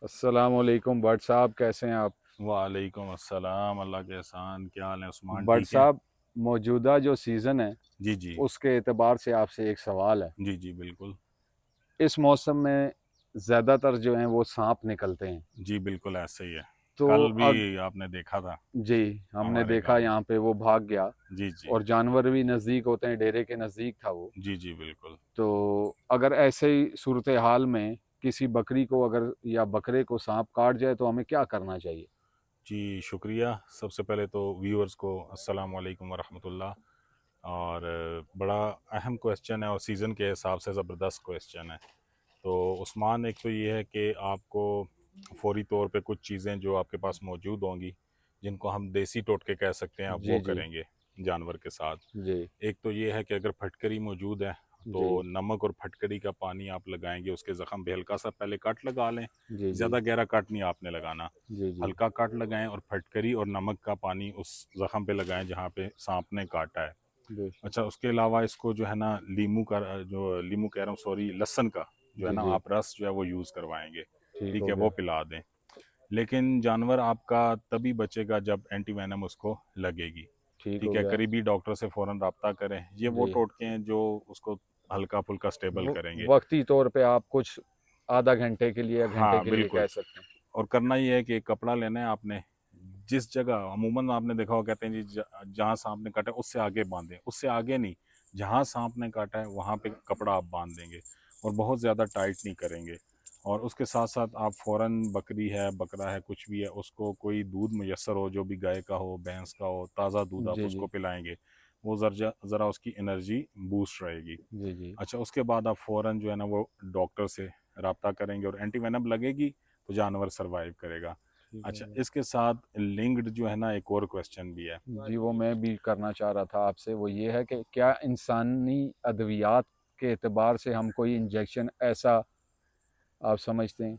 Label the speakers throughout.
Speaker 1: अस्सलाम वालेकुम भट्ट साहब, कैसे हैं आप?
Speaker 2: वालेकुम अस्सलाम। अल्लाह के एहसान। क्या हाल है उस्मान,
Speaker 1: भट्ट
Speaker 2: ठीक है?
Speaker 1: साहब, मौजूदा जो सीज़न है
Speaker 2: जी जी।
Speaker 1: उसके एतबार से आपसे एक सवाल है।
Speaker 2: जी जी बिल्कुल।
Speaker 1: इस मौसम में ज़्यादातर जो हैं वो सांप निकलते हैं।
Speaker 2: जी बिल्कुल ऐसे ही है।
Speaker 1: तो
Speaker 2: कल भी
Speaker 1: अग
Speaker 2: आपने देखा था
Speaker 1: जी, हमने
Speaker 2: हमारे
Speaker 1: देखा
Speaker 2: गांव में।
Speaker 1: यहाँ पे वो भाग गया
Speaker 2: जी जी।
Speaker 1: और जानवर भी नज़दीक होते हैं, डेरे के नज़दीक था वो।
Speaker 2: जी जी बिल्कुल।
Speaker 1: तो अगर ऐसे ही सूरत हाल में किसी बकरी को अगर या बकरे को सांप काट जाए तो हमें क्या करना चाहिए?
Speaker 2: जी शुक्रिया। सबसे पहले तो व्यूअर्स को अस्सलाम वालेकुम वरहमतुल्लाह। और बड़ा अहम क्वेश्चन है और सीज़न के हिसाब से ज़बरदस्त क्वेश्चन है। तो उस्मान, एक तो ये है कि आपको फौरी तौर पे कुछ चीज़ें जो आपके पास मौजूद होंगी, जिनको हम देसी टोटके कह सकते हैं, आप वो
Speaker 1: जी, जी,
Speaker 2: करेंगे जानवर के साथ।
Speaker 1: जी,
Speaker 2: एक तो ये है कि अगर फटकरी मौजूद है तो
Speaker 1: जी,
Speaker 2: नमक और फटकरी का पानी आप लगाएंगे, उसके ज़ख़म पे हल्का सा पहले कट लगा लें।
Speaker 1: जी, जी,
Speaker 2: ज़्यादा गहरा कट नहीं आपने लगाना,
Speaker 1: जी, जी,
Speaker 2: हल्का कट लगाएं और फटकरी और नमक का पानी उस ज़ख़म पे लगाएं जहाँ पे सांप ने काटा है।
Speaker 1: बेशक।
Speaker 2: अच्छा, उसके अलावा इसको जो है ना, लीमू का जो लीमू कह रहा हूँ, सॉरी, लहसुन का जो है
Speaker 1: जी,
Speaker 2: ना,
Speaker 1: जी,
Speaker 2: आप रस जो है वो यूज़ करवाएंगे।
Speaker 1: ठीक
Speaker 2: ठीक
Speaker 1: हो
Speaker 2: है, वो
Speaker 1: गया।
Speaker 2: पिला दें। लेकिन जानवर आपका तभी बचेगा जब एंटी वेनम उसको लगेगी।
Speaker 1: ठीक
Speaker 2: ठीक
Speaker 1: हो
Speaker 2: है,
Speaker 1: गया।
Speaker 2: करीबी डॉक्टर से फ़ौरन रब्ता करें। ये वो
Speaker 1: जी,
Speaker 2: टोटके हैं जो उसको हल्का फुल्का स्टेबल
Speaker 1: वो
Speaker 2: करेंगे।
Speaker 1: वक़्ती तौर पे आप कुछ आधा घंटे के लिए या घंटे
Speaker 2: हाँ
Speaker 1: के लिए
Speaker 2: बिल्कुल।
Speaker 1: कह सकते हैं।
Speaker 2: और करना ये है कि एक कपड़ा लेना है आपने, जिस जगह अमूमन आपने देखा होगा, कहते हैं जी जहाँ सांप ने काटा है उससे आगे बांधें, उससे आगे नहीं, जहाँ सांप ने काटा है वहाँ पे कपड़ा आप बांध देंगे और बहुत ज़्यादा टाइट नहीं करेंगे। और उसके साथ साथ आप फ़ौरन, बकरी है, बकरा है, कुछ भी है, उसको कोई दूध मैसर हो, जो भी गाय का हो, भैंस का हो, ताज़ा दूध आप
Speaker 1: जी,
Speaker 2: उसको
Speaker 1: जी,
Speaker 2: पिलाएंगे। वो ज़रा उसकी एनर्जी बूस्ट रहेगी।
Speaker 1: जी, जी,
Speaker 2: अच्छा, उसके बाद आप फ़ौरन जो है ना वो डॉक्टर से रब्ता करेंगे और एंटी वेनम लगेगी तो जानवर सरवाइव करेगा।
Speaker 1: ठीक हो
Speaker 2: अच्छा,
Speaker 1: गया।
Speaker 2: इसके साथ लिंक्ड जो है ना, एक और क्वेश्चन भी है।
Speaker 1: जी, वो मैं भी करना चाह रहा था आपसे, वो ये है कि क्या इंसानी अद्वियात के एतबार से हम कोई इंजेक्शन ऐसा आप समझते हैं?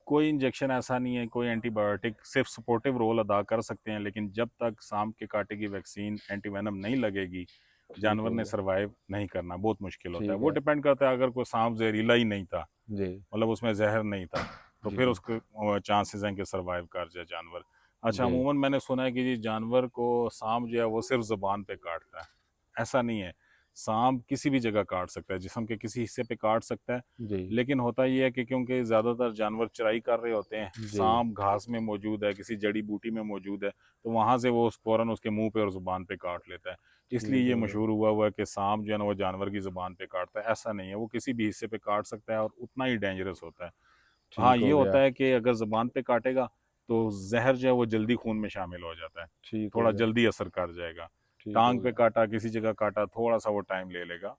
Speaker 2: कोई इंजेक्शन ऐसा नहीं है, कोई एंटीबायोटिक, सिर्फ सपोर्टिव रोल अदा कर सकते हैं, लेकिन जब तक सांप के कांटे की वैक्सीन एंटी वेनम नहीं लगेगी,
Speaker 1: ठीक
Speaker 2: जानवर
Speaker 1: हो
Speaker 2: ने
Speaker 1: गया।
Speaker 2: सरवाइव नहीं करना, बहुत मुश्किल होता है।
Speaker 1: ठीक
Speaker 2: वो
Speaker 1: है।
Speaker 2: डिपेंड करता है, अगर कोई सांप जहरीला ही नहीं था,
Speaker 1: जी,
Speaker 2: मतलब उसमें जहर नहीं था, तो
Speaker 1: जी,
Speaker 2: फिर
Speaker 1: जी,
Speaker 2: उसके चांसेस हैं कि सर्वाइव कर जाए जानवर। अच्छा,
Speaker 1: जी,
Speaker 2: अमूमन मैंने सुना है कि जी जानवर को सांप जो है वो सिर्फ ज़ुबान पे काटता है। ऐसा नहीं है। सांप किसी भी जगह काट सकता है, जिस्म के किसी हिस्से पे काट सकता है।
Speaker 1: जी,
Speaker 2: लेकिन होता ये है कि क्योंकि ज़्यादातर जानवर चराई कर रहे होते हैं,
Speaker 1: जी,
Speaker 2: सांप घास में मौजूद है, किसी जड़ी बूटी में मौजूद है, तो वहाँ से वो फ़ौरन उसके मुंह पे और ज़ुबान पे काट लेता है। इसलिए
Speaker 1: ठीक
Speaker 2: ये
Speaker 1: हो गया।
Speaker 2: मशहूर हुआ है कि सांप जो है ना वो जानवर की ज़ुबान पे काटता है। ऐसा नहीं है, वो किसी भी हिस्से पे काट सकता है और उतना ही डेंजरस होता है। हाँ,
Speaker 1: ठीक
Speaker 2: ये
Speaker 1: हो
Speaker 2: होता
Speaker 1: गया।
Speaker 2: है कि अगर ज़ुबान पे काटेगा तो ज़हर जो है वो जल्दी खून में शामिल हो जाता है,
Speaker 1: ठीक हो
Speaker 2: थोड़ा
Speaker 1: गया।
Speaker 2: जल्दी असर कर जाएगा।
Speaker 1: ठीक हो
Speaker 2: टाँग पे
Speaker 1: गया।
Speaker 2: काटा, किसी जगह काटा, थोड़ा-सा वो टाइम ले लेगा,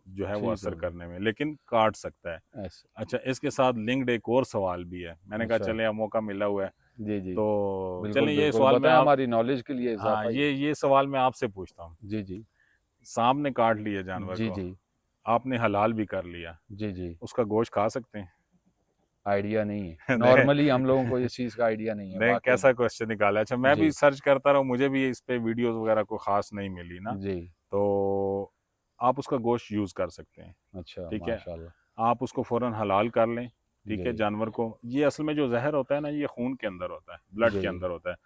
Speaker 2: जो है वो
Speaker 1: ठीक
Speaker 2: असर
Speaker 1: हो गया।
Speaker 2: करने में, लेकिन काट सकता है।
Speaker 1: ऐसे।
Speaker 2: अच्छा, इसके साथ लिंक्ड एक और सवाल भी है। मैंने कहा
Speaker 1: अच्छा।
Speaker 2: चलें, अब मौका मिला हुआ है,
Speaker 1: जी, जी।
Speaker 2: तो
Speaker 1: बिल्कुल,
Speaker 2: चलें ये
Speaker 1: बिल्कुल,
Speaker 2: सवाल मैं
Speaker 1: बताएँ,
Speaker 2: आप
Speaker 1: हमारी नॉलेज के लिए
Speaker 2: हाँ,
Speaker 1: इज़ाफ़ा ही है।
Speaker 2: ये सवाल मैं आपसे पूछता हूँ।
Speaker 1: जी, जी।
Speaker 2: सांप ने काट लिया जानवर
Speaker 1: जी,
Speaker 2: को,
Speaker 1: जी।
Speaker 2: आपने हलाल भी कर लिया,
Speaker 1: जी, जी।
Speaker 2: उसका गोश्त खा सकते हैं?
Speaker 1: आइडिया नहीं है।
Speaker 2: नहीं।
Speaker 1: नॉर्मली हम लोगों को इस चीज़ का आइडिया नहीं है
Speaker 2: नहीं,
Speaker 1: वाक़ई
Speaker 2: कैसा
Speaker 1: में।
Speaker 2: क्वेश्चन निकाला। अच्छा, मैं भी
Speaker 1: जी,
Speaker 2: सर्च करता रहा, मुझे भी इस पे वीडियोस वगैरह को ख़ास नहीं मिली ना,
Speaker 1: जी।
Speaker 2: तो आप उसका गोश्त यूज़ कर सकते हैं।
Speaker 1: अच्छा,
Speaker 2: ठीक है?
Speaker 1: माशाअल्लाह।
Speaker 2: आप उसको फ़ौरन हलाल कर लें। ठीक है?
Speaker 1: जी,
Speaker 2: जानवर को, ये असल में जो ज़हर होता है ना, ये खून के अंदर होता है, ब्लड
Speaker 1: जी।
Speaker 2: के अंदर होता है,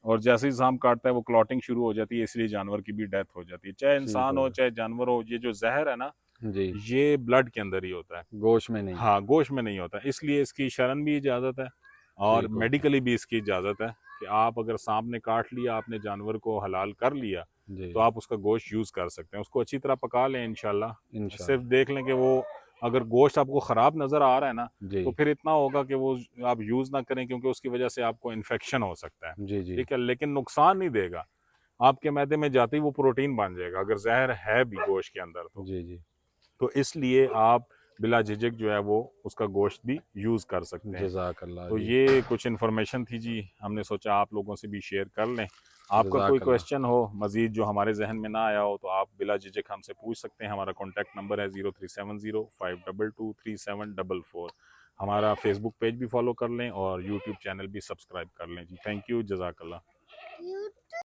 Speaker 2: और जैसे ही सांप काटता है वो क्लॉटिंग शुरू हो जाती है, इसलिए जानवर की भी डेथ हो जाती है। चाहे
Speaker 1: ठीक
Speaker 2: इंसान
Speaker 1: हो
Speaker 2: हो,
Speaker 1: गया।
Speaker 2: चाहे जानवर हो, ये जो ज़हर है ना,
Speaker 1: जी,
Speaker 2: ये ब्लड के अंदर ही होता है।
Speaker 1: गोश्त में नहीं।
Speaker 2: हाँ, गोश्त में नहीं होता, इसलिए इसकी शरन भी इजाज़त है और
Speaker 1: ठीक हो गया।
Speaker 2: मेडिकली भी इसकी इजाज़त है कि आप अगर सांप ने काट लिया, आपने जानवर को हलाल कर लिया, तो
Speaker 1: जी,
Speaker 2: आप उसका गोश्त यूज़ कर सकते हैं। उसको अच्छी तरह पका लें इंशाल्लाह। सिर्फ़
Speaker 1: इंशाअल्लाह।
Speaker 2: देख लें कि वो, अगर गोश्त आपको ख़राब नज़र आ रहा है ना,
Speaker 1: जी,
Speaker 2: तो फिर इतना होगा कि वो आप यूज़ ना करें, क्योंकि उसकी वजह से आपको इन्फेक्शन हो सकता है।
Speaker 1: जी, जी।
Speaker 2: ठीक है? लेकिन नुकसान नहीं देगा। आपके मैदे में जाते ही वो प्रोटीन बन जाएगा, अगर ज़हर है भी गोश्त के अंदर तो।
Speaker 1: जी, जी।
Speaker 2: तो इसलिए आप बिला झिझक जो है वो उसका गोश्त भी यूज़ कर सकते हैं।
Speaker 1: जज़ाकल्लाह
Speaker 2: तो
Speaker 1: जी।
Speaker 2: ये कुछ इन्फॉर्मेशन थी जी, हमने सोचा आप लोगों से भी शेयर कर लें। आपका कोई
Speaker 1: जज़ाकल्लाह।
Speaker 2: क्वेश्चन हो मज़ीद जो हमारे जहन में ना आया हो, तो आप बिला झिझक हमसे पूछ सकते हैं। हमारा कॉन्टैक्ट नंबर है 0370522744। हमारा फेसबुक पेज भी फॉलो कर लें और यूट्यूब चैनल भी सब्सक्राइब कर लें जी। थैंक यू, जज़ाकल्लाह।